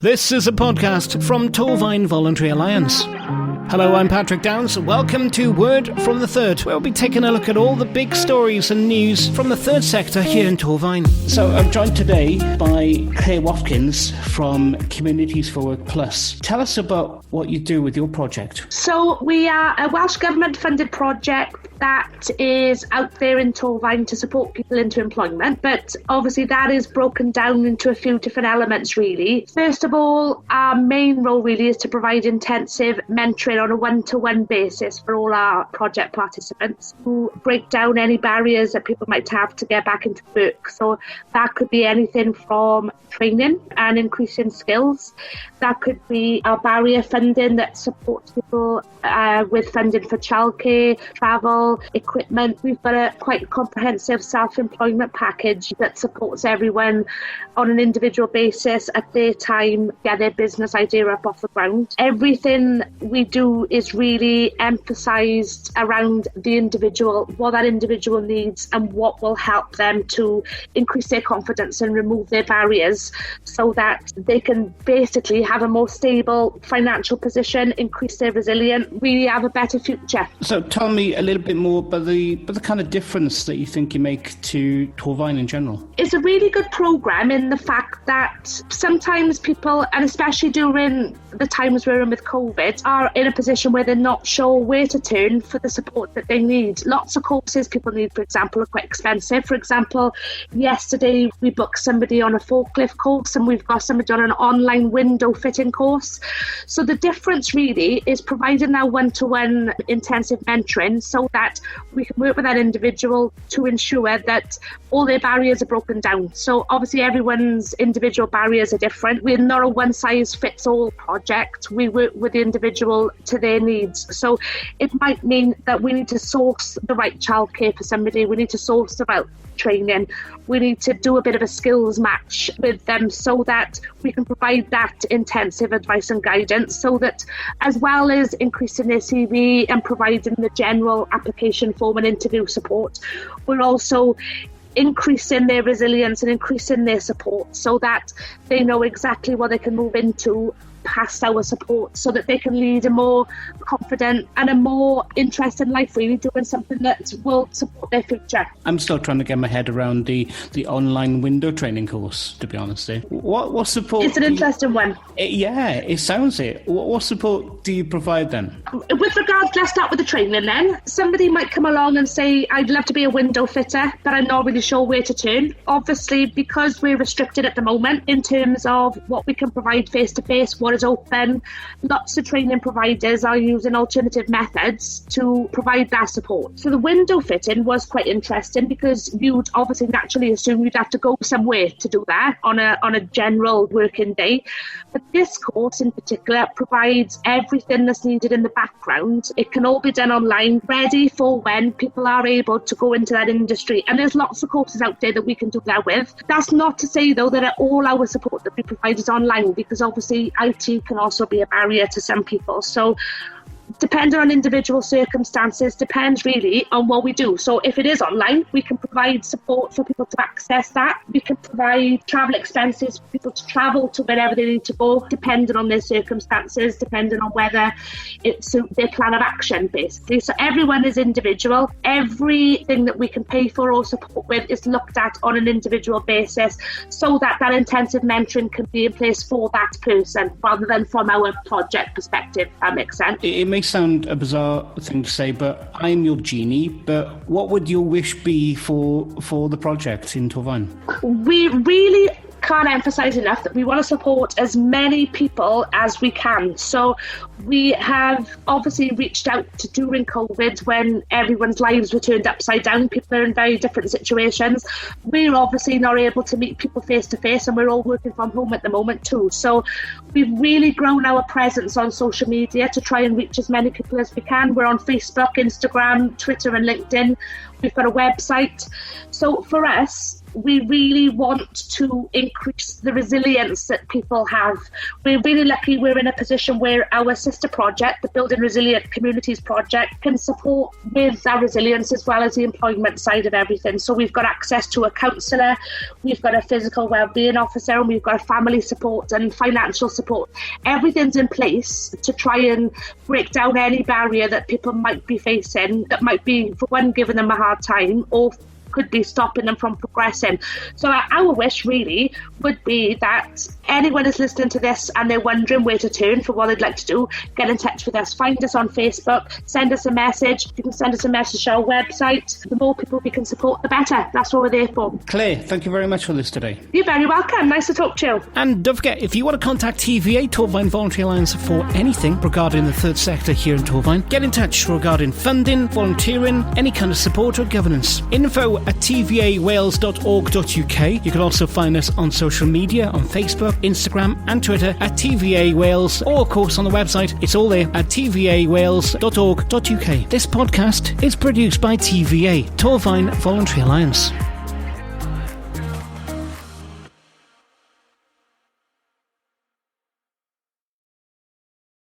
This is a podcast from Torfaen Voluntary Alliance. Hello, I'm Patrick Downs. Welcome to Word from the Third, where we'll be taking a look at all the big stories and news from the third sector here in Torfaen. So I'm joined today by Claire Watkins from Communities for Work Plus. Tell us about what you do with your project. So we are a Welsh Government-funded project that is out there in Torfaen to support people into employment, but obviously that is broken down into a few different elements really. First of all, our main role really is to provide intensive mentoring on a one-to-one basis for all our project participants who break down any barriers that people might have to get back into work. So that could be anything from training and increasing skills. That could be our barrier funding that supports people with funding for childcare, travel, equipment. We've got a quite comprehensive self-employment package that supports everyone on an individual basis at their time, get their business idea up off the ground. Everything we do is really emphasised around the individual, what that individual needs and what will help them to increase their confidence and remove their barriers so that they can basically have a more stable financial position, increase their resilience, really have a better future. So tell me a little bit more about the kind of difference that you think you make to Torfaen in general. It's a really good programme in the fact that sometimes people, and especially during the times we're in with COVID, are in a position where they're not sure where to turn for the support that they need. Lots of courses people need, for example, are quite expensive. For example, yesterday we booked somebody on a forklift course and we've got somebody on an online window fitting course. So the difference really is providing that one-to-one intensive mentoring so that we can work with that individual to ensure that all their barriers are broken down. So obviously everyone's individual barriers are different. We're not a one-size-fits-all project. We work with the individual to their needs. So it might mean that we need to source the right childcare for somebody. We need to source the right training. We need to do a bit of a skills match with them so that we can provide that intensive advice and guidance so that as well as increasing their CV and providing the general application form and interview support, we're also increasing their resilience and increasing their support so that they know exactly what they can move into past our support so that they can lead a more confident and a more interesting life, really doing something that will support their future. I'm still trying to get my head around the online window training course, to be honest. What support? It's an interesting one. It sounds it. What support do you provide then? With regards, let's start with the training then. Somebody might come along and say, I'd love to be a window fitter, but I'm not really sure where to turn. Obviously, because we're restricted at the moment in terms of what we can provide face-to-face, what is open, lots of training providers are using alternative methods to provide that support. So the window fitting was quite interesting because you'd obviously naturally assume you'd have to go somewhere to do that on a general working day. But this course in particular provides everything that's needed in the background. It can all be done online, ready for when people are able to go into that industry. And there's lots of courses out there that we can do that with. That's not to say though that all our support that we provide is online, because obviously IT can also be a barrier to some people. So depending on individual circumstances, depends really on what we do. So if it is online, we can provide support for people to access that. We can provide travel expenses for people to travel to wherever they need to go, depending on their circumstances, depending on whether it suits their plan of action, basically. So everyone is individual. Everything that we can pay for or support with is looked at on an individual basis so that that intensive mentoring can be in place for that person rather than from our project perspective, if that makes sense. It may sound a bizarre thing to say, but I'm your genie, but what would your wish be for the project in Torfaen? We really can't emphasise enough that we want to support as many people as we can. So we have obviously reached out to during COVID when everyone's lives were turned upside down. People are in very different situations. We're obviously not able to meet people face to face and we're all working from home at the moment too. So we've really grown our presence on social media to try and reach as many people as we can. We're on Facebook, Instagram, Twitter and LinkedIn. We've got a website. So for us, we really want to increase the resilience that people have. We're really lucky we're in a position where our sister project, the Building Resilient Communities project, can support with our resilience as well as the employment side of everything. So we've got access to a counsellor, we've got a physical wellbeing officer, and we've got family support and financial support. Everything's in place to try and break down any barrier that people might be facing that might be, for one, giving them a hard time, or could be stopping them from progressing. So our wish really would be that anyone is listening to this and they're wondering where to turn for what they'd like to do, get in touch with us. Find us on Facebook, send us a message. You can send us a message to our website. The more people we can support, the better. That's what we're there for. Claire, thank you very much for this today. You're very welcome. Nice to talk to you. And don't forget, if you want to contact TVA, Torfaen Voluntary Alliance, for anything regarding the third sector here in Torfaen, get in touch regarding funding, volunteering, any kind of support or governance. info@tvawales.org.uk. You can also find us on social media, on Facebook, Instagram and Twitter at TVA Wales, or of course on the website. It's all there at tvawales.org.uk. This podcast is produced by TVA, Torfaen Voluntary Alliance.